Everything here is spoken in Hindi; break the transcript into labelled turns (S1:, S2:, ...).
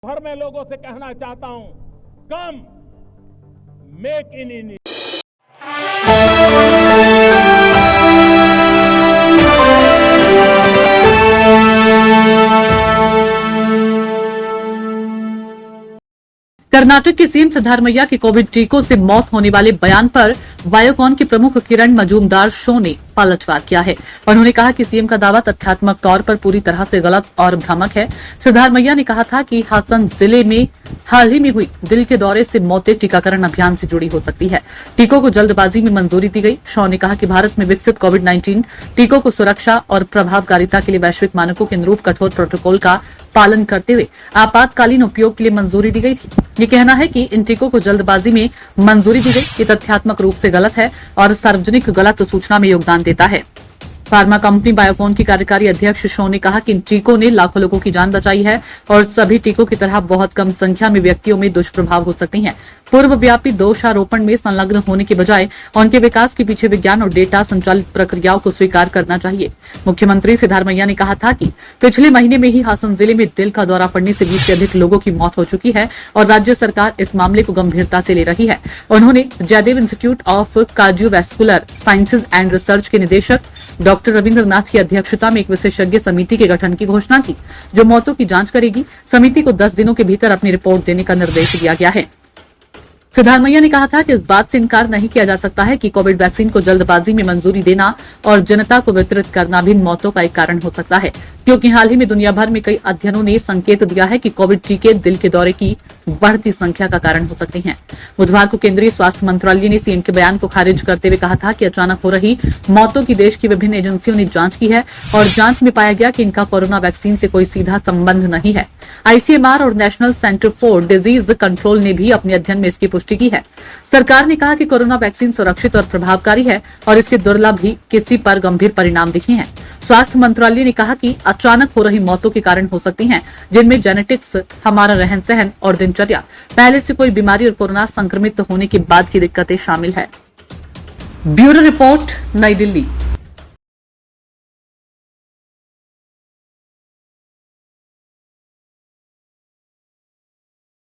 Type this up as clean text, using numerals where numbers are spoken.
S1: भर में लोगों से कहना चाहता हूं, कम मेक इन इंडिया।
S2: कर्नाटक के सीएम सिद्धारमैया के कोविड टीकों से मौत होने वाले बयान पर बायोकॉन के प्रमुख किरण मजूमदार शो ने पलटवार किया है। उन्होंने कहा कि सीएम का दावा तथ्यात्मक तौर पर पूरी तरह से गलत और भ्रामक है। सिद्धारमैया ने कहा था कि हासन जिले में हाल ही में हुई दिल के दौरे से मौतें टीकाकरण अभियान से जुड़ी हो सकती है। टीकों को जल्दबाजी में मंजूरी दी गई। शॉ ने कहा कि भारत में विकसित कोविड-19 टीकों को सुरक्षा और प्रभावकारिता के लिए वैश्विक मानकों के अनुरूप कठोर प्रोटोकॉल का पालन करते हुए आपातकालीन उपयोग के लिए मंजूरी दी गई थी। ये कहना है कि इन टीकों को जल्दबाजी में मंजूरी दी गई, ये तथ्यात्मक रूप से गलत है और सार्वजनिक गलत सूचना में योगदान देता है। फार्मा कंपनी बायोकॉन की कार्यकारी अध्यक्ष शो ने कहा कि इन टीकों ने लाखों लोगों की जान बचाई है और सभी टीकों की तरह बहुत कम संख्या में व्यक्तियों में दुष्प्रभाव हो सकती हैं। पूर्वव्यापी दोषारोपण में संलग्न होने के बजाय उनके विकास के पीछे विज्ञान और डेटा संचालित प्रक्रियाओं को स्वीकार करना चाहिए। मुख्यमंत्री सिद्धारमैया ने कहा था कि पिछले महीने में ही हासन जिले में दिल का दौरा पड़ने से 20 से अधिक लोगों की मौत हो चुकी है और राज्य सरकार इस मामले को गंभीरता से ले रही है। उन्होंने Jayadeva institute of cardiovascular sciences and research के निदेशक डॉक्टर रविंद्रनाथ की अध्यक्षता में एक विशेषज्ञ समिति के गठन की घोषणा की, जो मौतों की जांच करेगी। समिति को 10 दिनों के भीतर अपनी रिपोर्ट देने का निर्देश दिया गया है। सिद्धारमैया ने कहा था कि इस बात से इनकार नहीं किया जा सकता है कि कोविड वैक्सीन को जल्दबाजी में मंजूरी देना और जनता को वितरित करना भी मौतों का एक कारण हो सकता है, क्योंकि हाल ही में दुनिया भर में कई अध्ययनों ने संकेत दिया है कि कोविड टीके दिल के दौरे की बढ़ती संख्या का कारण हो सकते हैं। बुधवार को केंद्रीय स्वास्थ्य मंत्रालय ने सीएम के बयान को खारिज करते हुए कहा था कि अचानक हो रही मौतों की देश की विभिन्न एजेंसियों ने जांच की है और जांच में पाया गया कि इनका कोरोना वैक्सीन से कोई सीधा संबंध नहीं है। आईसीएमआर और national centre for disease control ने भी अपने अध्ययन में इसकी पुष्टि की है। सरकार ने कहा कि कोरोना वैक्सीन सुरक्षित और प्रभावकारी है और इसके दुर्लभ ही किसी पर गंभीर परिणाम दिखे हैं। स्वास्थ्य मंत्रालय ने कहा कि अचानक हो रही मौतों के कारण हो सकती हैं, जिनमें जेनेटिक्स, हमारा रहन सहन और दिनचर्या, पहले से कोई बीमारी और कोरोना संक्रमित होने के बाद की दिक्कतें शामिल है। ब्यूरो रिपोर्ट, नई दिल्ली।